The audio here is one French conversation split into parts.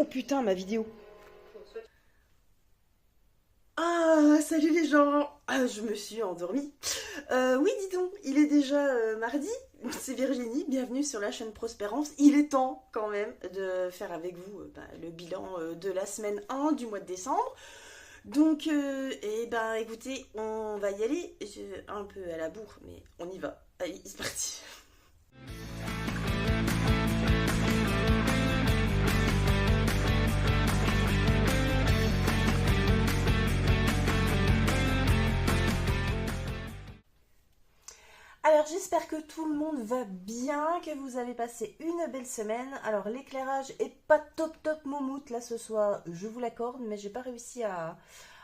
Oh putain, ma vidéo. Ah, salut les gens. Ah, je me suis endormie. Oui, dis donc, il est déjà mardi. C'est Virginie, bienvenue sur la chaîne Prospérance. Il est temps quand même de faire avec vous le bilan de la semaine 1 du mois de décembre. Donc, écoutez, on va y aller. Un peu à la bourre, mais on y va. Allez, c'est parti. Alors j'espère que tout le monde va bien, que vous avez passé une belle semaine. Alors l'éclairage est pas top moumoute là ce soir, je vous l'accorde, mais j'ai pas réussi à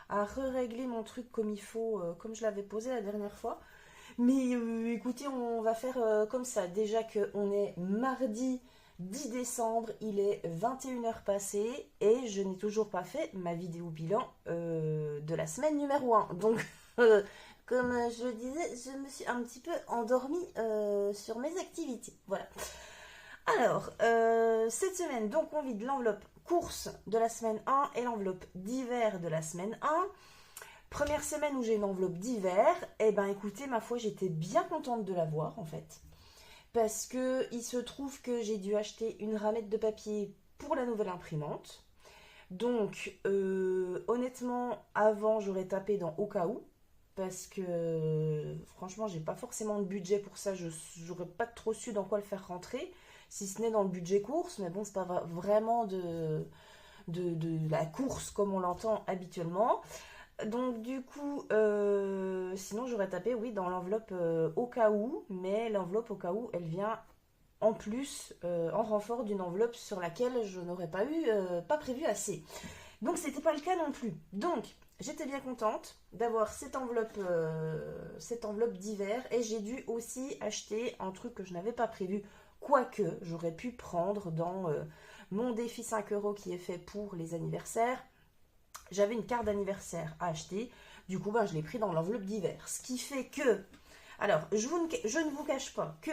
régler mon truc comme il faut, comme je l'avais posé la dernière fois. Mais écoutez, on va faire comme ça. Déjà qu'on est mardi 10 décembre, il est 21 h passées et je n'ai toujours pas fait ma vidéo bilan de la semaine numéro 1. Donc, comme je le disais, je me suis un petit peu endormie sur mes activités. Voilà. Alors, cette semaine, donc on vide l'enveloppe course de la semaine 1 et l'enveloppe d'hiver de la semaine 1. Première semaine où j'ai une enveloppe d'hiver, et ben écoutez, ma foi, j'étais bien contente de l'avoir en fait. Parce que il se trouve que j'ai dû acheter une ramette de papier pour la nouvelle imprimante. Donc, honnêtement, avant, j'aurais tapé dans au cas où. Parce que franchement, j'ai pas forcément de budget pour ça. J'aurais pas trop su dans quoi le faire rentrer. Si ce n'est dans le budget course. Mais bon, c'est pas vraiment de la course comme on l'entend habituellement. Donc du coup, sinon j'aurais tapé oui dans l'enveloppe au cas où, mais l'enveloppe au cas où, elle vient en plus, en renfort d'une enveloppe sur laquelle je n'aurais pas prévu assez. Donc c'était pas le cas non plus. Donc j'étais bien contente d'avoir cette enveloppe d'hiver et j'ai dû aussi acheter un truc que je n'avais pas prévu, quoique j'aurais pu prendre dans mon défi 5 € qui est fait pour les anniversaires. J'avais une carte d'anniversaire à acheter. Du coup, je l'ai pris dans l'enveloppe d'hiver. Ce qui fait que... Alors, je ne vous cache pas que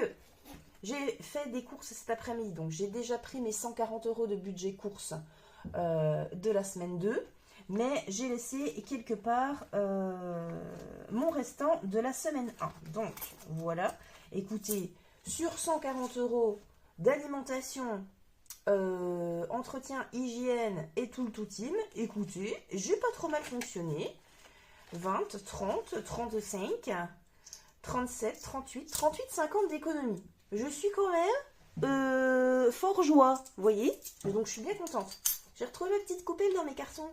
j'ai fait des courses cet après-midi. Donc, j'ai déjà pris mes 140 € de budget course de la semaine 2. Mais j'ai laissé quelque part mon restant de la semaine 1. Donc, voilà. Écoutez, sur 140 € d'alimentation, entretien, hygiène et tout le tout team, écoutez, j'ai pas trop mal fonctionné. 20, 30, 35, 37, 38, 50 d'économie. Je suis quand même fort joie, vous voyez. Donc je suis bien contente. J'ai retrouvé ma petite coupelle dans mes cartons.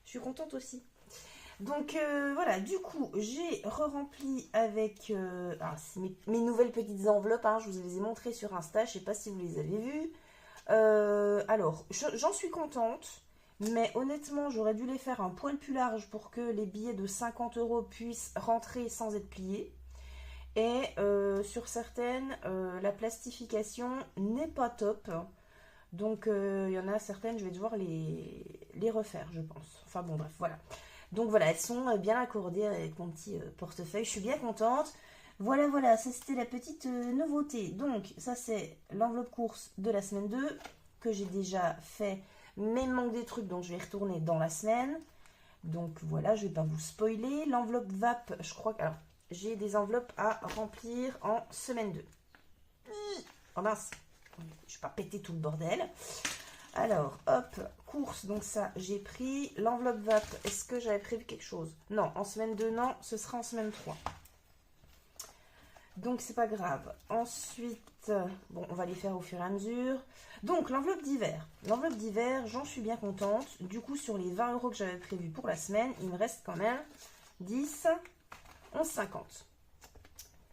Je suis contente aussi. Donc voilà, du coup, j'ai re-rempli avec mes nouvelles petites enveloppes. Je vous les ai montrées sur Insta, je sais pas si vous les avez vues. Alors, j'en suis contente, mais honnêtement, j'aurais dû les faire un poil plus large pour que les billets de 50 € puissent rentrer sans être pliés. Et sur certaines, la plastification n'est pas top. Donc, il y en a certaines, je vais devoir les refaire, je pense. Enfin bon, bref, voilà. Donc voilà, elles sont bien accordées avec mon petit portefeuille. Je suis bien contente. Voilà, ça c'était la petite nouveauté. Donc ça c'est l'enveloppe course de la semaine 2 que j'ai déjà fait, mais il me manque des trucs donc je vais y retourner dans la semaine. Donc voilà, je ne vais pas vous spoiler. L'enveloppe VAP, je crois que... Alors, j'ai des enveloppes à remplir en semaine 2. Oh mince, je ne vais pas péter tout le bordel. Alors, hop, course, donc ça, j'ai pris. L'enveloppe VAP, est-ce que j'avais prévu quelque chose? Non, en semaine 2, non, ce sera en semaine 3. Donc, c'est pas grave. Ensuite, bon, on va les faire au fur et à mesure. Donc, l'enveloppe d'hiver. L'enveloppe d'hiver, j'en suis bien contente. Du coup, sur les 20 € que j'avais prévus pour la semaine, il me reste quand même 10, 11,50.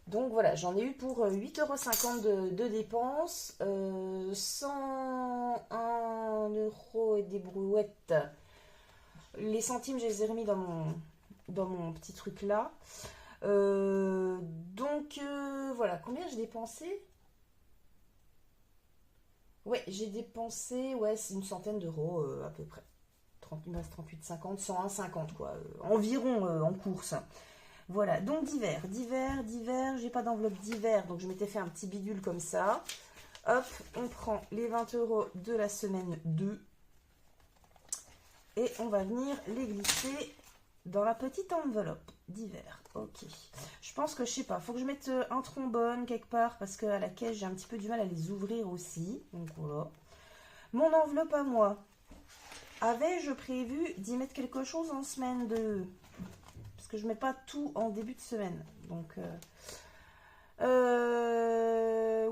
Donc voilà, j'en ai eu pour 8,50 € de dépenses, 101 € et des brouettes. Les centimes, je les ai remis dans mon petit truc là. Voilà, combien j'ai dépensé? Ouais, j'ai dépensé, c'est une centaine d'euros à peu près. 30, il me reste 38,50, 101,50 quoi, environ en course. Voilà, donc d'hiver, j'ai pas d'enveloppe d'hiver, donc je m'étais fait un petit bidule comme ça. Hop, on prend les 20 € de la semaine 2. et on va venir les glisser dans la petite enveloppe d'hiver. Ok. Je pense que, je sais pas, faut que je mette un trombone quelque part parce qu'à la caisse, j'ai un petit peu du mal à les ouvrir aussi. Donc voilà. Mon enveloppe à moi. Avais-je prévu d'y mettre quelque chose en semaine 2? Parce que je mets pas tout en début de semaine. Donc,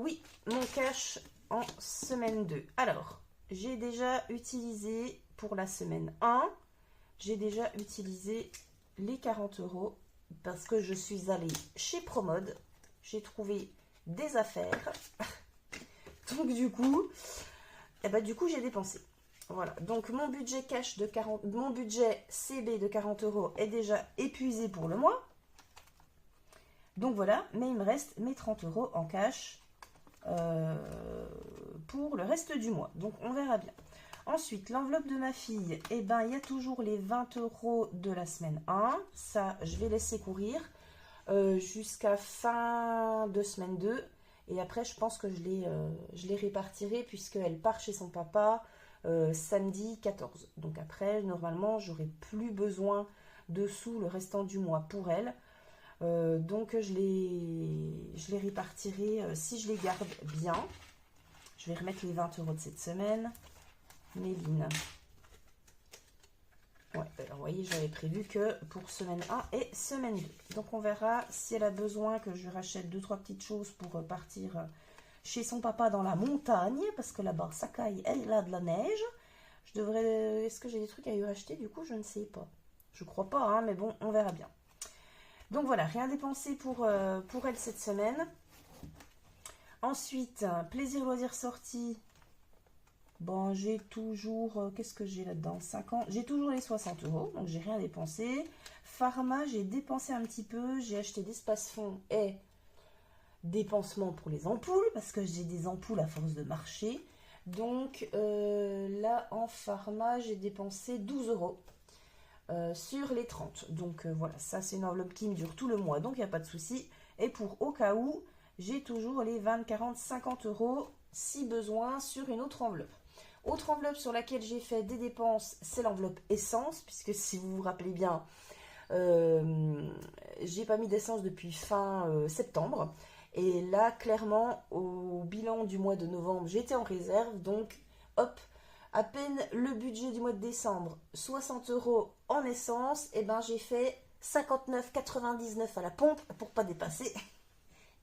oui, mon cash en semaine 2. Alors, j'ai déjà utilisé pour la semaine 1, j'ai déjà utilisé les 40 € parce que je suis allée chez Promode. J'ai trouvé des affaires. Donc, du coup, j'ai dépensé. Voilà, donc mon budget cash de 40, mon budget CB de 40 € est déjà épuisé pour le mois. Donc voilà, mais il me reste mes 30 € en cash pour le reste du mois. Donc on verra bien. Ensuite, l'enveloppe de ma fille, eh ben, il y a toujours les 20 € de la semaine 1. Ça, je vais laisser courir jusqu'à fin de semaine 2. Et après, je pense que je les répartirai puisqu'elle part chez son papa samedi 14. Donc après, normalement, j'aurai plus besoin de sous le restant du mois pour elle. Donc je les répartirai si je les garde bien. Je vais remettre les 20 € de cette semaine. Méline. Ouais, alors vous voyez, j'avais prévu que pour semaine 1 et semaine 2. Donc on verra si elle a besoin que je lui rachète 2-3 petites choses pour partir chez son papa dans la montagne, parce que là-bas, ça caille, elle a de la neige. Je devrais... Est-ce que j'ai des trucs à lui racheter? Du coup, je ne sais pas. Je crois pas, hein, mais bon, on verra bien. Donc voilà, rien dépensé pour elle cette semaine. Ensuite, plaisir, loisir, sortie. Bon, j'ai toujours... Qu'est-ce que j'ai là-dedans? 50. J'ai toujours les 60 €, donc j'ai rien dépensé. Pharma, j'ai dépensé un petit peu. J'ai acheté d'espace-fond et dépensement pour les ampoules, parce que j'ai des ampoules à force de marcher. Donc là, en pharma, j'ai dépensé 12 € sur les 30. Donc voilà, ça c'est une enveloppe qui me dure tout le mois, donc il n'y a pas de souci. Et pour au cas où, j'ai toujours les 20, 40, 50 € si besoin sur une autre enveloppe. Autre enveloppe sur laquelle j'ai fait des dépenses, c'est l'enveloppe essence, puisque si vous vous rappelez bien, j'ai pas mis d'essence depuis fin septembre. Et là, clairement, au bilan du mois de novembre, j'étais en réserve. Donc, hop, à peine le budget du mois de décembre, 60 € en essence. Et ben, j'ai fait 59,99 à la pompe pour pas dépasser.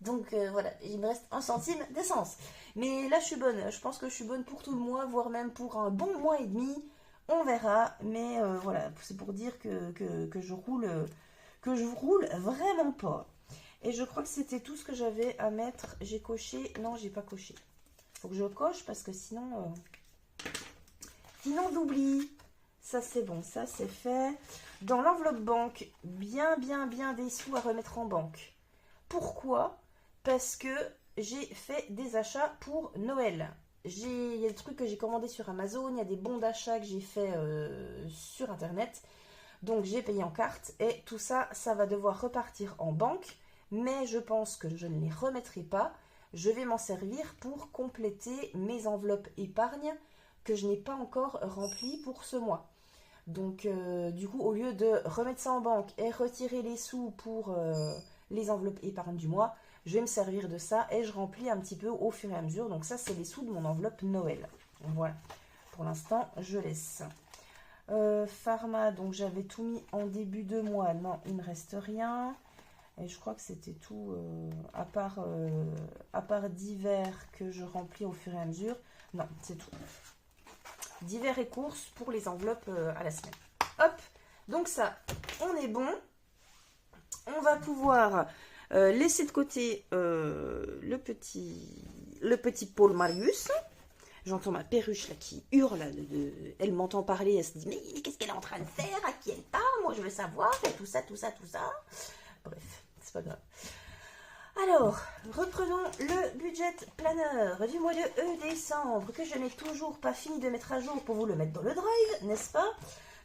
Donc, voilà, il me reste 1 centime d'essence. Mais là, je suis bonne. Je pense que je suis bonne pour tout le mois, voire même pour un bon mois et demi. On verra. Mais voilà, c'est pour dire que je roule vraiment pas. Et je crois que c'était tout ce que j'avais à mettre. J'ai coché. Non, j'ai pas coché. Faut que je coche parce que sinon j'oublie. Ça, c'est bon. Ça, c'est fait. Dans l'enveloppe banque, bien des sous à remettre en banque. Pourquoi? Parce que j'ai fait des achats pour Noël. Il y a des trucs que j'ai commandés sur Amazon. Il y a des bons d'achat que j'ai fait sur Internet. Donc, j'ai payé en carte. Et tout ça, ça va devoir repartir en banque. Mais je pense que je ne les remettrai pas. Je vais m'en servir pour compléter mes enveloppes épargne que je n'ai pas encore remplies pour ce mois. Donc, du coup, au lieu de remettre ça en banque et retirer les sous pour les enveloppes épargne du mois, je vais me servir de ça et je remplis un petit peu au fur et à mesure. Donc ça, c'est les sous de mon enveloppe Noël. Voilà. Pour l'instant, je laisse. Pharma, donc j'avais tout mis en début de mois. Non, il ne me reste rien. Et je crois que c'était tout, à part divers que je remplis au fur et à mesure. Non, c'est tout. Divers et courses pour les enveloppes à la semaine. Hop, donc ça, on est bon. On va pouvoir laisser de côté le petit Paul Marius. J'entends ma perruche là qui hurle. Elle m'entend parler, elle se dit mais qu'est-ce qu'elle est en train de faire? À qui elle parle? Moi je veux savoir. Et tout ça. Bref, c'est pas grave. Alors, reprenons le budget planner du mois de décembre que je n'ai toujours pas fini de mettre à jour pour vous le mettre dans le drive, n'est-ce pas?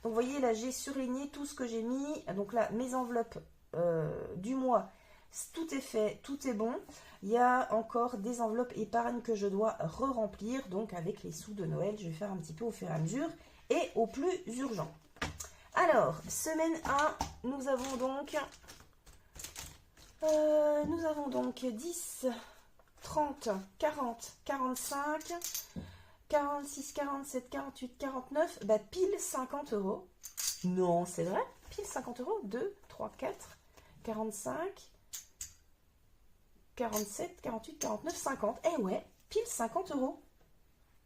Donc vous voyez là, j'ai surligné tout ce que j'ai mis. Donc là, mes enveloppes du mois, tout est fait, tout est bon. Il y a encore des enveloppes épargne que je dois re-remplir. Donc avec les sous de Noël, je vais faire un petit peu au fur et à mesure. et au plus urgent. Alors, semaine 1, nous avons donc 10, 30, 40, 45, 46, 47, 48, 49, bah pile 50 euros. Non, c'est vrai, pile 50 euros. 2, 3, 4, 45, 47, 48, 49, 50. Eh ouais, pile 50 euros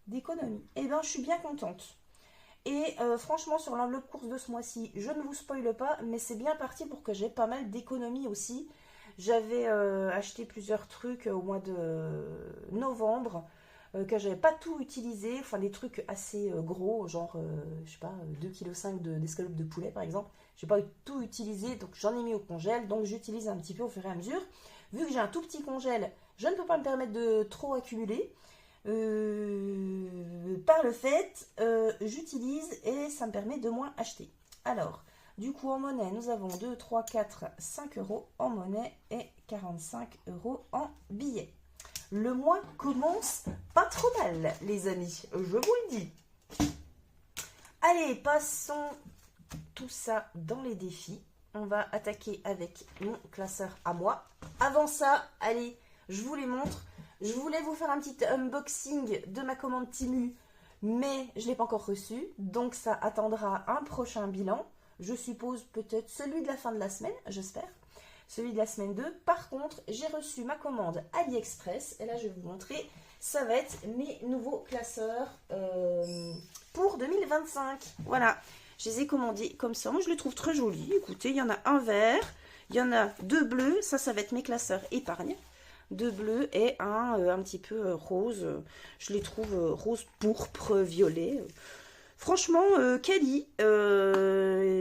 d'économie. Eh ben, je suis bien contente. Et franchement, sur l'enveloppe course de ce mois-ci, je ne vous spoile pas, mais c'est bien parti pour que j'ai pas mal d'économies aussi. J'avais acheté plusieurs trucs au mois de novembre, que j'avais pas tout utilisé, enfin des trucs assez gros, genre, je sais pas, 2,5 kg d'escalope de poulet par exemple. J'ai pas tout utilisé, donc j'en ai mis au congèle, donc j'utilise un petit peu au fur et à mesure. Vu que j'ai un tout petit congèle, je ne peux pas me permettre de trop accumuler. Par le fait, j'utilise et ça me permet de moins acheter. Alors, du coup, en monnaie, nous avons 2, 3, 4, 5 euros en monnaie et 45 euros en billets. Le mois commence pas trop mal, les amis, je vous le dis. Allez, passons tout ça dans les défis. On va attaquer avec mon classeur à moi. Avant ça, allez, je vous les montre. Je voulais vous faire un petit unboxing de ma commande Temu, mais je ne l'ai pas encore reçu, donc ça attendra un prochain bilan. Je suppose peut-être celui de la fin de la semaine, j'espère. Celui de la semaine 2. Par contre, j'ai reçu ma commande AliExpress, et là je vais vous montrer, ça va être mes nouveaux classeurs pour 2025. Voilà, je les ai commandés comme ça. Moi je les trouve très jolis. Écoutez, il y en a un vert, il y en a 2 bleus, ça va être mes classeurs épargne. 2 bleus et un petit peu rose. Je les trouve rose, pourpre, violet. Franchement, quali.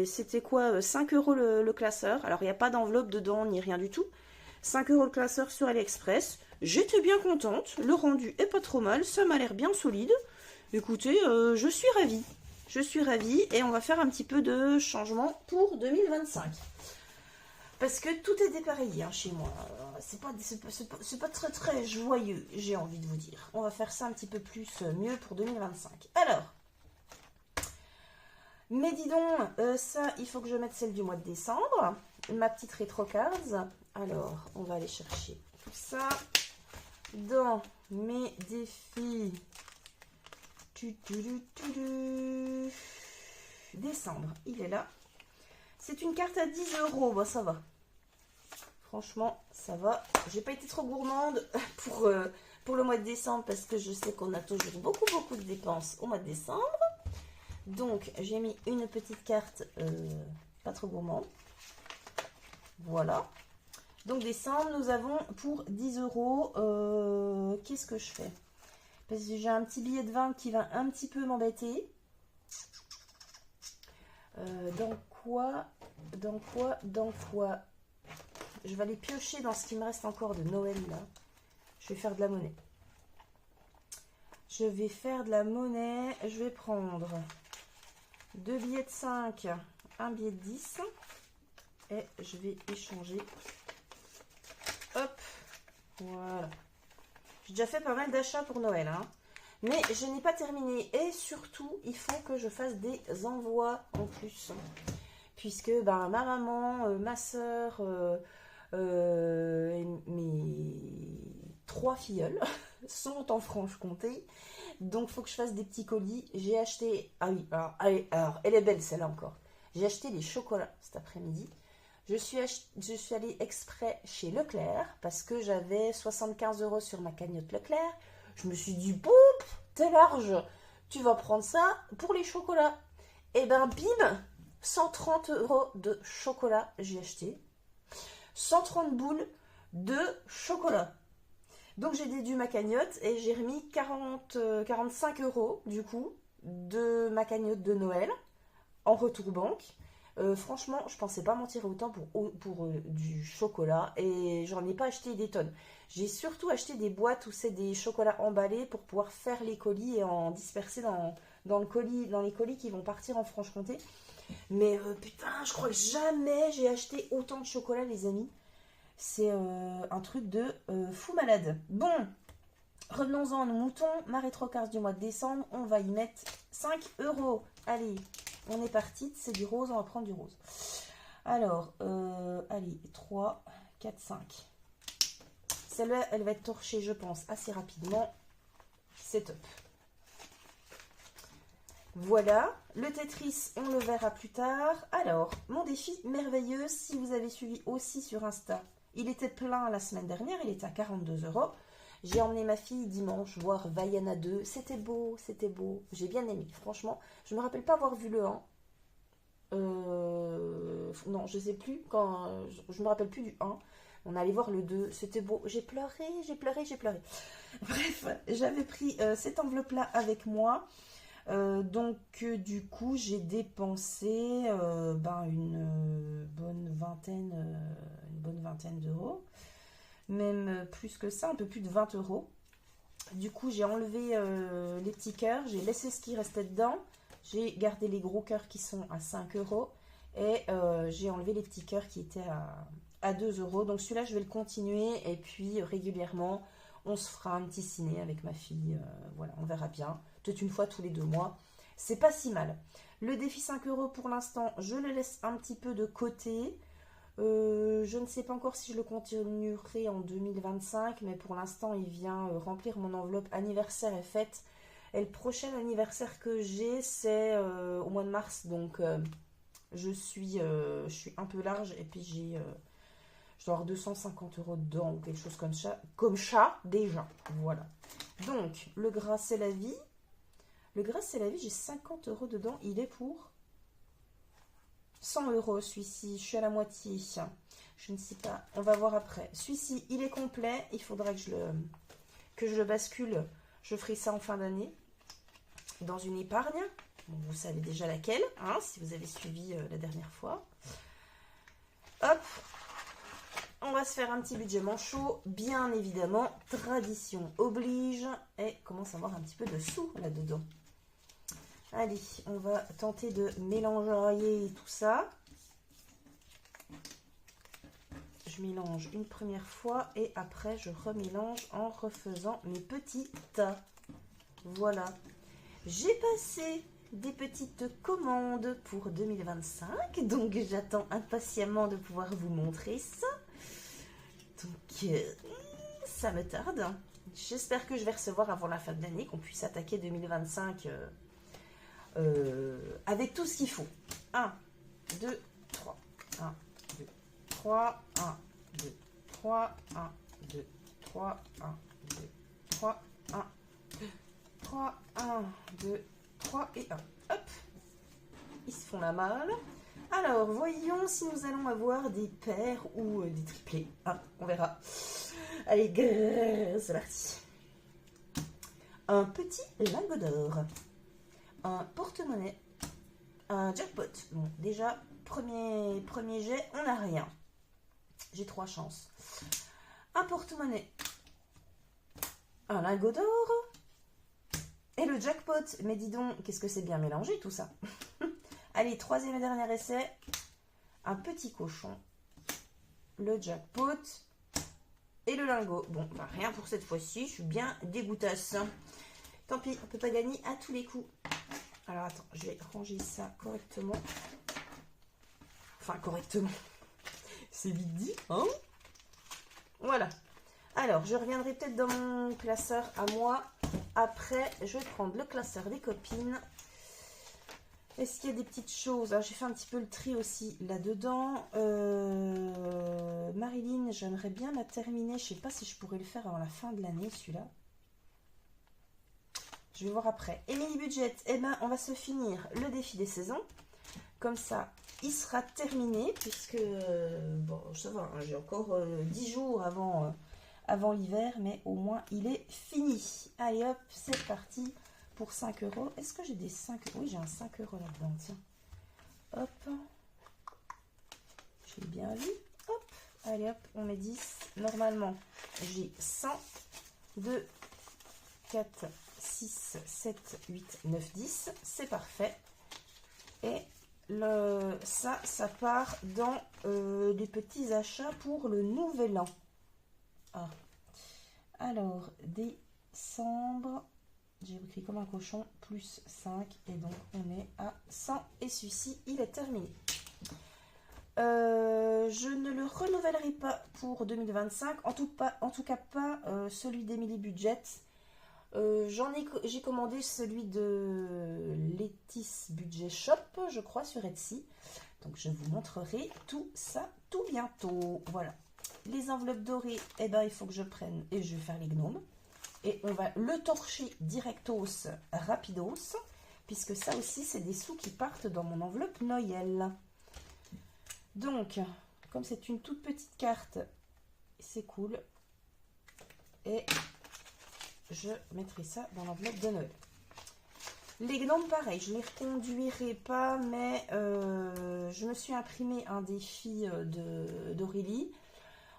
C'était quoi 5 euros le classeur. Alors, il n'y a pas d'enveloppe dedans ni rien du tout. 5 euros le classeur sur AliExpress. J'étais bien contente. Le rendu est pas trop mal. Ça m'a l'air bien solide. Écoutez, je suis ravie. Je suis ravie. Et on va faire un petit peu de changement pour 2025. Parce que tout est dépareillé hein, chez moi. C'est pas très très joyeux, j'ai envie de vous dire. On va faire ça un petit peu plus mieux pour 2025. Alors, mais dis donc, ça, il faut que je mette celle du mois de décembre. Ma petite rétro cards. Alors, on va aller chercher tout ça dans mes défis. Décembre, il est là. C'est une carte à 10 euros, bah ça va. Franchement, ça va. J'ai pas été trop gourmande pour le mois de décembre parce que je sais qu'on a toujours beaucoup de dépenses au mois de décembre. Donc, j'ai mis une petite carte pas trop gourmande. Voilà. Donc, décembre, nous avons pour 10 euros. Qu'est-ce que je fais? Parce que j'ai un petit billet de 20 qui va un petit peu m'embêter. Dans quoi je vais aller piocher dans ce qui me reste encore de Noël là. Je vais faire de la monnaie. Je vais prendre 2 billets de 5, un billet de 10 et je vais échanger. Hop, voilà. J'ai déjà fait pas mal d'achats pour Noël hein. Mais je n'ai pas terminé et surtout, il faut que je fasse des envois en plus. Puisque ben, ma maman, ma soeur, et mes 3 filleuls sont en Franche-Comté. Donc, il faut que je fasse des petits colis. J'ai acheté... Ah oui, alors, elle est belle celle-là encore. J'ai acheté des chocolats cet après-midi. Je suis allée exprès chez Leclerc parce que j'avais 75 euros sur ma cagnotte Leclerc. Je me suis dit, boum, t'es large, tu vas prendre ça pour les chocolats. Et ben bim, 130 euros de chocolat j'ai acheté. 130 boules de chocolat. Donc j'ai déduit ma cagnotte et j'ai remis 45 euros du coup de ma cagnotte de Noël en retour banque. Franchement, je pensais pas m'en tirer autant pour du chocolat et j'en ai pas acheté des tonnes. J'ai surtout acheté des boîtes où c'est des chocolats emballés pour pouvoir faire les colis et en disperser dans les colis qui vont partir en Franche-Comté. Mais putain, je crois que jamais j'ai acheté autant de chocolat, les amis. C'est un truc de fou malade. Bon, Revenons-en à nos moutons. Ma rétrocard du mois de décembre, on va y mettre 5 euros. Allez, on est parti. C'est du rose, on va prendre du rose. Alors, allez, 3, 4, 5. Celle-là, elle va être torchée, je pense, assez rapidement. C'est top. Voilà, le Tetris, on le verra plus tard. Alors, mon défi merveilleux, si vous avez suivi aussi sur Insta, il était plein la semaine dernière, il était à 42 euros. J'ai emmené ma fille dimanche voir Vaiana 2. C'était beau, c'était beau. J'ai bien aimé, franchement. Je ne me rappelle pas avoir vu le 1. Non, je sais plus. Je me rappelle plus du 1. On allait voir le 2. C'était beau. J'ai pleuré, j'ai pleuré, j'ai pleuré. Bref, j'avais pris cette enveloppe-là avec moi. Du coup, j'ai dépensé une bonne vingtaine d'euros. Même plus que ça, un peu plus de 20 euros. Du coup, j'ai enlevé les petits cœurs, j'ai laissé ce qui restait dedans, j'ai gardé les gros cœurs qui sont à 5 euros et j'ai enlevé les petits cœurs qui étaient à 2 euros. Donc celui-là, je vais le continuer et puis régulièrement, on se fera un petit ciné avec ma fille. Voilà, on verra bien. Peut-être une fois tous les 2 mois. C'est pas si mal. Le défi 5 euros pour l'instant, je le laisse un petit peu de côté. Je ne sais pas encore si je le continuerai en 2025, mais pour l'instant il vient remplir mon enveloppe anniversaire et fête. Et le prochain anniversaire que j'ai, c'est au mois de mars, donc je suis un peu large et puis je dois avoir 250 euros dedans ou quelque chose comme ça déjà. Voilà. Donc le gras c'est la vie. Le gras c'est la vie, j'ai 50 euros dedans, il est pour 100 euros celui-ci, je suis à la moitié. Je ne sais pas, on va voir après. Celui-ci, il est complet. Il faudra que je le bascule. Je ferai ça en fin d'année. Dans une épargne. Bon, vous savez déjà laquelle, hein, si vous avez suivi la dernière fois. Hop. On va se faire un petit budget manchot. Bien évidemment, tradition oblige. Et commence à avoir un petit peu de sous là-dedans. Allez, on va tenter de mélanger tout ça. Je mélange une première fois et après je remélange en refaisant mes petits tas. Voilà. J'ai passé des petites commandes pour 2025, donc j'attends impatiemment de pouvoir vous montrer ça. Donc, ça me tarde. J'espère que je vais recevoir avant la fin de l'année, qu'on puisse attaquer 2025 avec tout ce qu'il faut. 1, 2, 3. 1, 2, 3. 1, 2, 3. 1, 2, 3. 1, 2, 3. 1, 2, 3. 1, 2, 3 et 1. Hop. Ils se font la malle. Alors, voyons si nous allons avoir des paires ou des triplés. Ah, on verra. Allez, c'est parti. Un petit lingot d'or. Un porte-monnaie. Un jackpot. Bon, déjà, premier jet, on n'a rien. J'ai 3 chances. Un porte-monnaie. Un lingot d'or. Et le jackpot. Mais dis donc, qu'est-ce que c'est bien mélangé tout ça. Allez, troisième et dernier essai. Un petit cochon. Le jackpot. Et le lingot. Bon, bah, rien pour cette fois-ci. Je suis bien dégoûtasse. Tant pis, on ne peut pas gagner à tous les coups. Alors, attends, je vais ranger ça correctement. Enfin, correctement. C'est vite dit, hein? Voilà. Alors, je reviendrai peut-être dans mon classeur à moi. Après, je vais prendre le classeur des copines. Est-ce qu'il y a des petites choses? J'ai fait un petit peu le tri aussi là-dedans. Marilyn, j'aimerais bien la terminer. Je ne sais pas si je pourrais le faire avant la fin de l'année, celui-là. Je vais voir après. Emily Budget, eh ben, on va se finir le défi des saisons. Comme ça, il sera terminé, puisque, bon, ça va, hein, j'ai encore 10 jours avant l'hiver, mais au moins, il est fini. Allez, hop, c'est parti pour 5 euros. Est-ce que j'ai des 5 euros? Oui, j'ai un 5 euros là-dedans, tiens. Hop. J'ai bien vu. Hop. Allez, hop, on met 10. Normalement, j'ai 100, 2, 4, 6, 7, 8, 9, 10. C'est parfait. Et ça part dans les petits achats pour le nouvel an. Ah. Alors, des Sambre. J'ai écrit comme un cochon, plus 5. Et donc, on est à 100. Et celui-ci, il est terminé. Je ne le renouvellerai pas pour 2025. En tout cas, pas celui d'Emily Budget. J'ai commandé celui de Letis Budget Shop, je crois, sur Etsy. Donc, je vous montrerai tout ça tout bientôt. Voilà. Les enveloppes dorées, eh ben, il faut que je prenne et je vais faire les gnomes. Et on va le torcher directos, rapidos, puisque ça aussi, c'est des sous qui partent dans mon enveloppe Noël. Donc, comme c'est une toute petite carte, c'est cool. Et je mettrai ça dans l'enveloppe de Noël. Les gnomes, pareil, je ne les reconduirai pas, mais je me suis imprimé un défi d'Aurélie.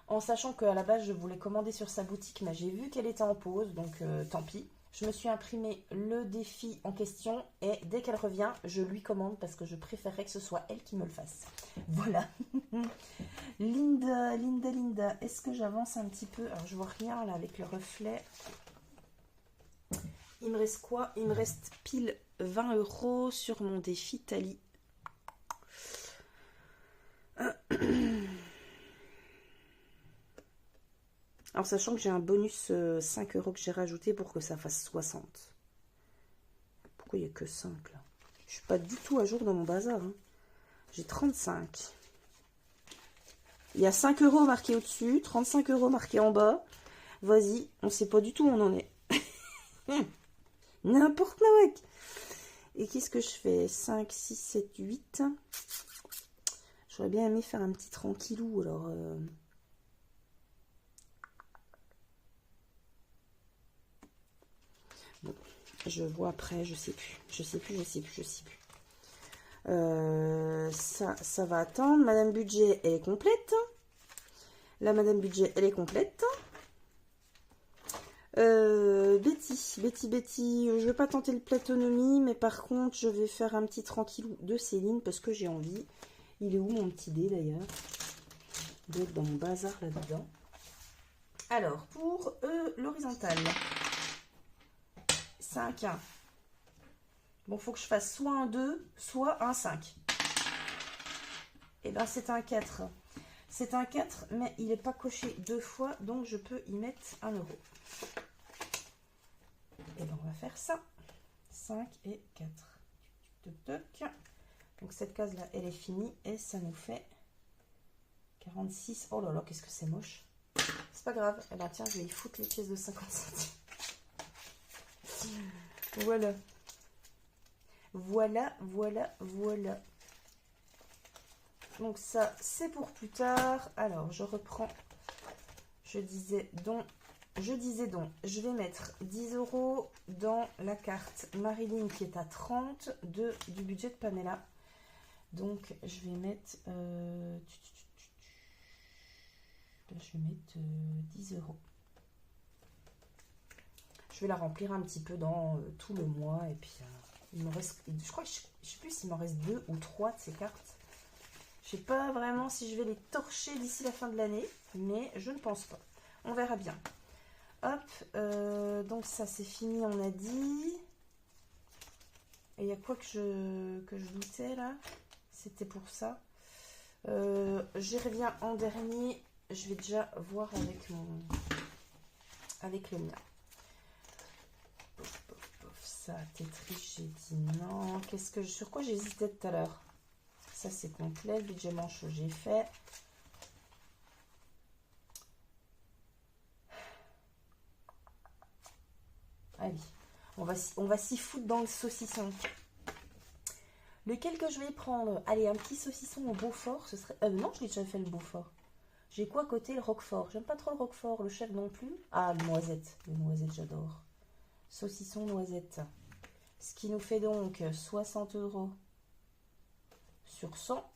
En sachant qu'à la base, je voulais commander sur sa boutique, mais j'ai vu qu'elle était en pause, donc tant pis. Je me suis imprimé le défi en question et dès qu'elle revient, je lui commande parce que je préférerais que ce soit elle qui me le fasse. Voilà. Linda, est-ce que j'avance un petit peu? Alors, je vois rien là avec le reflet. Il me reste quoi? Il me reste pile 20 € sur mon défi Thalie. Alors, sachant que j'ai un bonus 5 € que j'ai rajouté pour que ça fasse 60. Pourquoi il n'y a que 5 là? Je suis pas du tout à jour dans mon bazar. Hein. J'ai 35. Il y a 5 € marqués au-dessus, 35 € marqués en bas. Vas-y, on ne sait pas du tout où on en est. N'importe quoi. Et qu'est-ce que je fais? 5, 6, 7, 8. J'aurais bien aimé faire un petit tranquillou. Alors... Bon, je vois après, je sais plus. Ça va attendre. Madame Budget, elle est complète. La Madame Budget, elle est complète. Betty, je vais pas tenter le platonomie, mais par contre, je vais faire un petit tranquillou de Céline parce que j'ai envie. Il est où mon petit dé d'ailleurs? Il doit être dans mon bazar là-dedans. Alors, pour l'horizontale, 5, 1. Bon, faut que je fasse soit un 2, soit un 5. Et bien, c'est un 4. C'est un 4, mais il n'est pas coché 2 fois, donc je peux y mettre 1 €. Et bien, on va faire ça. 5 et 4. Donc, cette case-là, elle est finie. Et ça nous fait 46. Oh là là, qu'est-ce que c'est moche. C'est pas grave. Eh bien, tiens, je vais y foutre les pièces de 50 centimes. Voilà. Voilà. Donc ça, c'est pour plus tard. Alors, je reprends. Je disais donc, je vais mettre 10 € dans la carte Marilyn qui est à 30 du budget de Pamela. Donc, je vais mettre, je vais mettre 10 €. Je vais la remplir un petit peu dans tout le mois. Et puis, il me reste, je crois, je sais plus s'il m'en reste 2 ou 3 de ces cartes. Je sais pas vraiment si je vais les torcher d'ici la fin de l'année, mais je ne pense pas. On verra bien. Hop, donc ça c'est fini, on a dit. Et il y a quoi que je doutais là? C'était pour ça. J'y reviens en dernier. Je vais déjà voir avec le mien. Ça, Tetris, j'ai dit non. Sur quoi j'hésitais tout à l'heure? Ça c'est complet. Budget manchot, j'ai fait. Allez, on va s'y foutre dans le saucisson. Lequel que je vais prendre? Allez, un petit saucisson au Beaufort, ce serait... non, je l'ai déjà fait le Beaufort. J'ai quoi à côté? Le Roquefort. J'aime pas trop le Roquefort, le chef non plus. Ah, le noisette. Le noisette, j'adore. Saucisson noisette. Ce qui nous fait donc 60 € sur 100.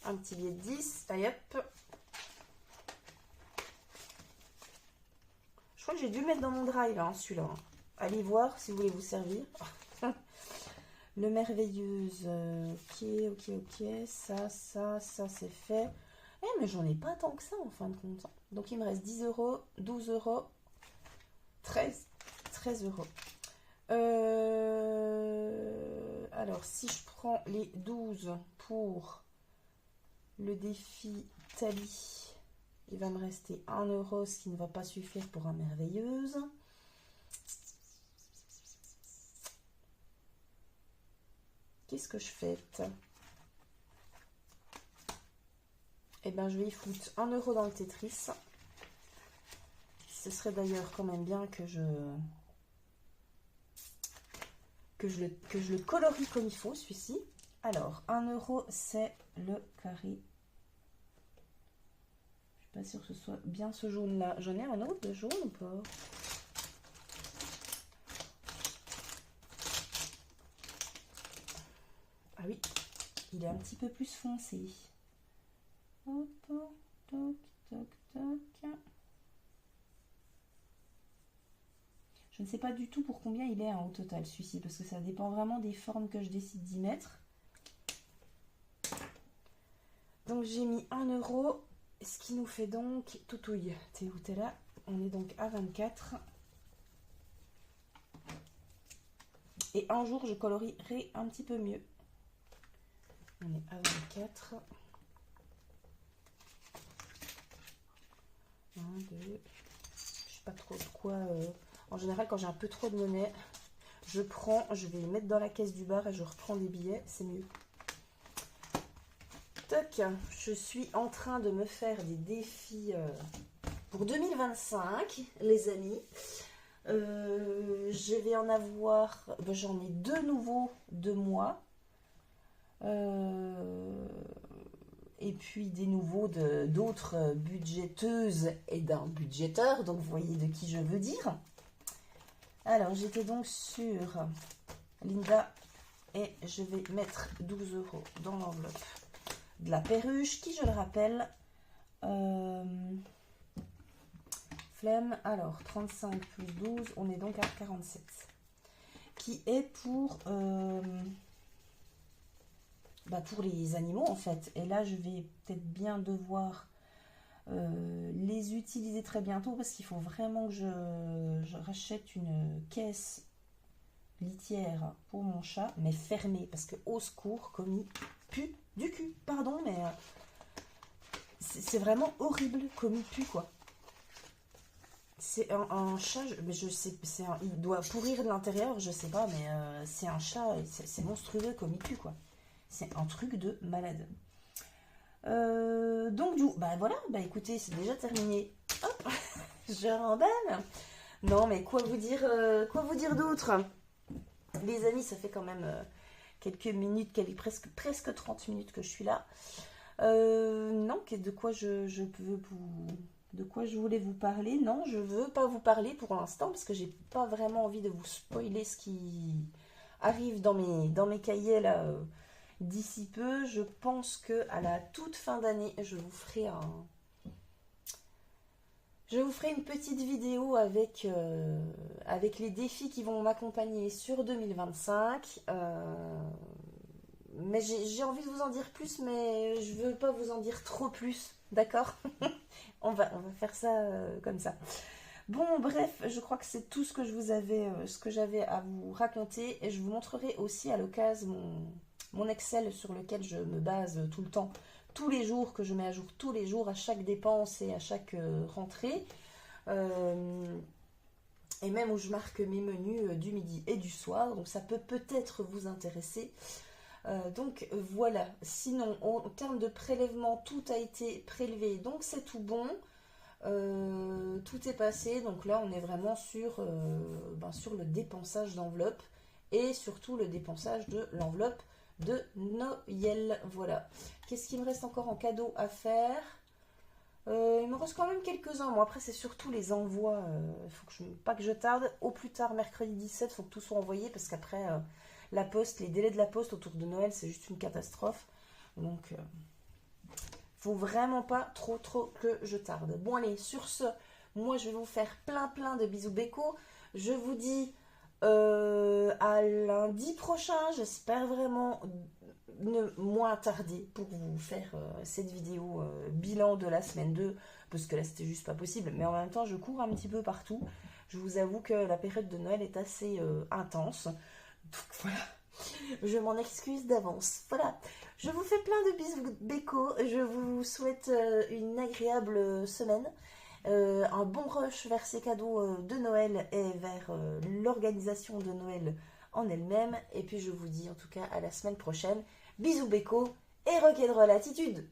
Un petit billet de 10. Allez hop. Je crois que j'ai dû le mettre dans mon drive, hein, celui-là. Allez voir si vous voulez vous servir. Le merveilleuse. Ok. Ça c'est fait. Mais j'en ai pas tant que ça en fin de compte. Donc il me reste 10 euros, 12 euros, 13 euros. Alors si je prends les 12 pour le défi Thalie, il va me rester 1 euro, ce qui ne va pas suffire pour un merveilleuse. Qu'est-ce que je fais? Eh bien, je vais y foutre 1 euro dans le Tetris. Ce serait d'ailleurs quand même bien que je le colorie comme il faut, celui-ci. Alors, 1 euro, c'est le carré. Je suis pas sûre que ce soit bien ce jaune-là. J'en ai un autre de jaune ou pas? Ah oui, il est un petit peu plus foncé. Hop, toc, toc, toc. Je ne sais pas du tout pour combien il est au total, celui-ci, parce que ça dépend vraiment des formes que je décide d'y mettre. Donc j'ai mis 1 euro, ce qui nous fait donc, toutouille, t'es où, t'es là? On est donc à 24. Et un jour, je colorierai un petit peu mieux. On est à 24. 1, 2, je sais pas trop de quoi. En général, quand j'ai un peu trop de monnaie, je vais les mettre dans la caisse du bar et je reprends des billets, c'est mieux. Toc, je suis en train de me faire des défis pour 2025, les amis. Je vais en avoir, j'en ai 2 nouveaux de moi. Et puis des nouveaux d'autres budgéteuses et d'un budgéteur, donc vous voyez de qui je veux dire. Alors j'étais donc sur Linda et je vais mettre 12 euros dans l'enveloppe de la perruche qui, je le rappelle, flemme, alors 35 plus 12, on est donc à 47, qui est pour les animaux en fait. Et là je vais peut-être bien devoir les utiliser très bientôt parce qu'il faut vraiment que je rachète une caisse litière pour mon chat, mais fermée, parce que au secours, comme il pue du cul, pardon, mais c'est vraiment horrible comme il pue, quoi. C'est un chat, mais je sais, il doit pourrir de l'intérieur, je sais pas, mais c'est un chat, c'est monstrueux comme il pue, quoi. C'est un truc de malade. Donc du coup, voilà, écoutez, c'est déjà terminé. Hop, je remballe. Non, mais quoi vous dire d'autre? Les amis, ça fait quand même quelques minutes, presque 30 minutes que je suis là. Non, de quoi de quoi je voulais vous parler? Non, je veux pas vous parler pour l'instant parce que j'ai pas vraiment envie de vous spoiler ce qui arrive dans mes cahiers là. D'ici peu, je pense que à la toute fin d'année, je vous ferai une petite vidéo avec les défis qui vont m'accompagner sur 2025. Mais j'ai envie de vous en dire plus, mais je veux pas vous en dire trop plus, d'accord? on va faire ça comme ça. Bon, bref, je crois que c'est tout ce que j'avais à vous raconter, et je vous montrerai aussi à l'occasion mon Excel sur lequel je me base tout le temps, tous les jours, que je mets à jour tous les jours, à chaque dépense et à chaque rentrée. Et même où je marque mes menus du midi et du soir, donc ça peut peut-être vous intéresser. Donc voilà, sinon en termes de prélèvement, tout a été prélevé, donc c'est tout bon. Tout est passé, donc là on est vraiment sur le dépensage d'enveloppe et surtout le dépensage de l'enveloppe de Noël. Voilà. Qu'est-ce qu'il me reste encore en cadeau à faire? Il me reste quand même quelques-uns. Bon, après c'est surtout les envois. Pas que je tarde. Au plus tard mercredi 17, il faut que tout soit envoyé parce qu'après la poste, les délais de la poste autour de Noël, c'est juste une catastrophe. Donc faut vraiment pas trop que je tarde. Bon allez, sur ce, moi je vais vous faire plein de bisous béco. Je vous dis à lundi prochain, j'espère vraiment ne moins tarder pour vous faire cette vidéo bilan de la semaine 2, parce que là c'était juste pas possible, mais en même temps je cours un petit peu partout. Je vous avoue que la période de Noël est assez intense. Donc voilà, je m'en excuse d'avance. Voilà, je vous fais plein de bisous béco, je vous souhaite une agréable semaine. Un bon rush vers ces cadeaux de Noël et vers l'organisation de Noël en elle-même. Et puis je vous dis en tout cas à la semaine prochaine. Bisous béco et rock'n'roll attitude.